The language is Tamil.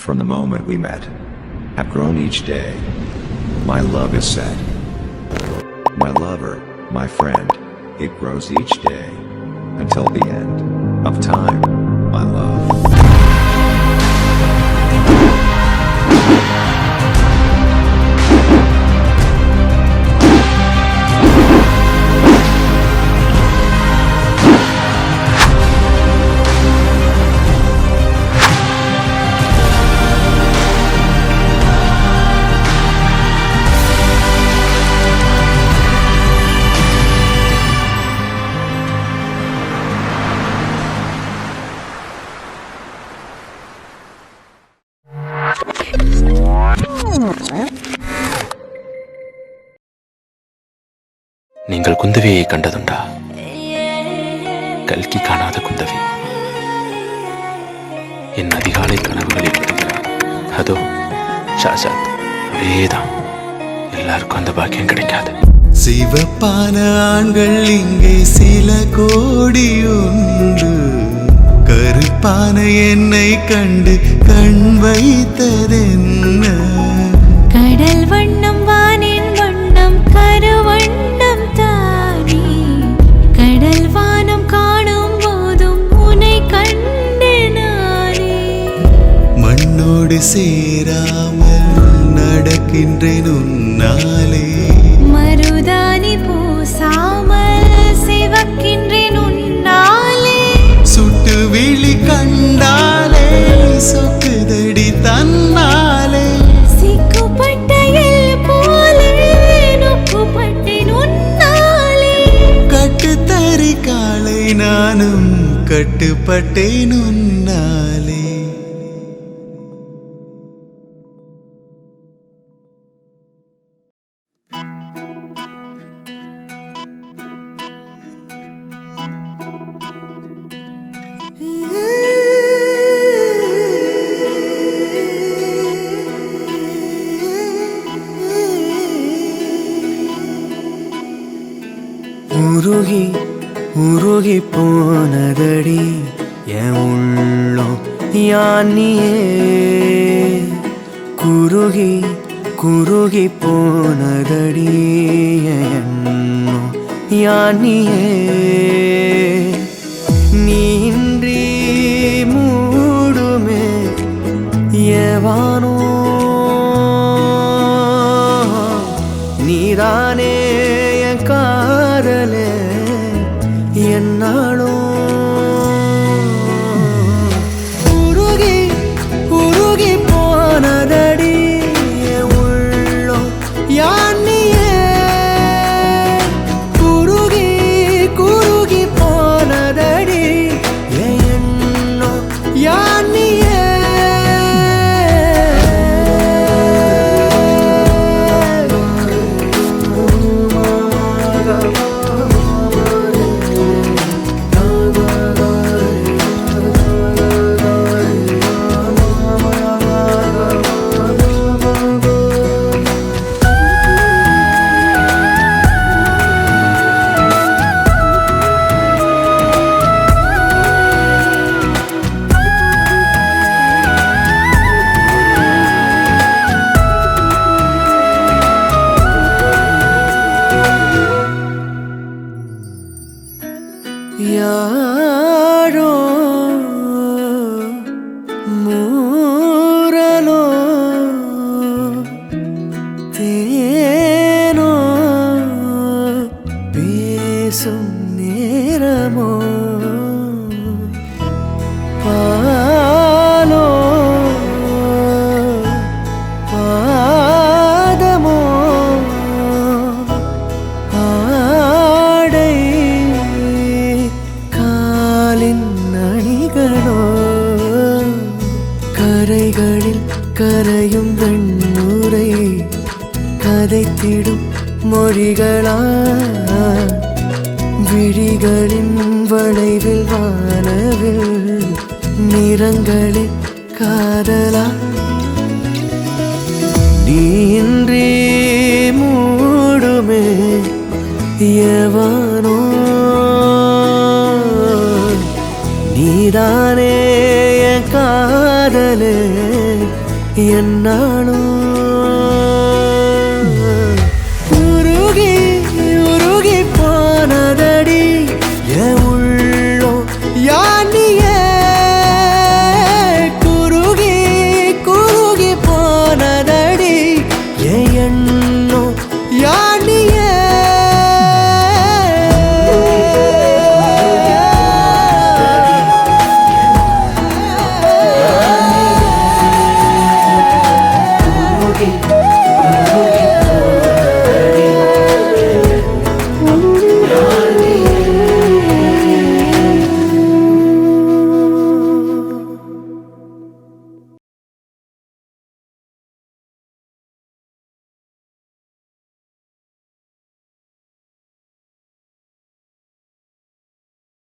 from the moment we met, have grown each day. My love is set. My lover, my friend, it grows each day, until the end of time, my love. நீங்கள் குந்தவியை கண்டதுண்டா? கல்கி காணாத குந்தவி என் அதிகாலை கனவுகளில் வருகிறார். அதோ ஷாஜாத், அதேதான். எல்லாருக்கும் அந்த பாக்கியம் கிடைக்காது. சிவப்பான ஆண்கள் இங்கே சில கோடி உண்டு. கருப்பான என்னை கண்டு கண் வைத்ததென்ன? கடல் வண்ணம் வானின் வண்ணம் கருவண்ணம் தானே. கடல் வானம் காணும் போதும் உன்னை கண்டு நானே. மண்ணோடு சேராமல் நடக்கின்றேன் உன்னாலே. மருதாணி பூசாமல் சிவக்கின்றேன் உன்னாலே. சுட்டு விழி கண்டாலே சொக்குதடி தன்னாலே. சிக்குப்பட்ட எல் போலே நொக்குப்பட்டேன் உன்னாலே. கட்டுத்தறி காலை நானும் கட்டுப்பட்டேன் உன்னாலே. உருகி உருகி போனதடி என் உள்ளம் யானியே. குருகி குருகி போனதடி என் எண்ணம் யானியே. நீன்றி மூடுமே ஏவானோ. நீதானே என் காதலே என்னாலும். உருகி உருகி போனதடி என் உள்ளம் யானியே. குருகி குருகி போனதடி என் எண்ணம் யானியே. யாரோ மூரலோ தேனோ பேசும் நேரமோ. பாலோ பாதமோ ஆடை காலின் அணிகளோ. கரைகளில் கரையும் வெண்ணுரை கதைத்திடும் மொழிகளா. விழிகளின் வளைவில் வானவில் நிறங்களில் காதலா. நீன்றி மூடுமே எவனோ. நீதானே என் காதலே என்னாலும்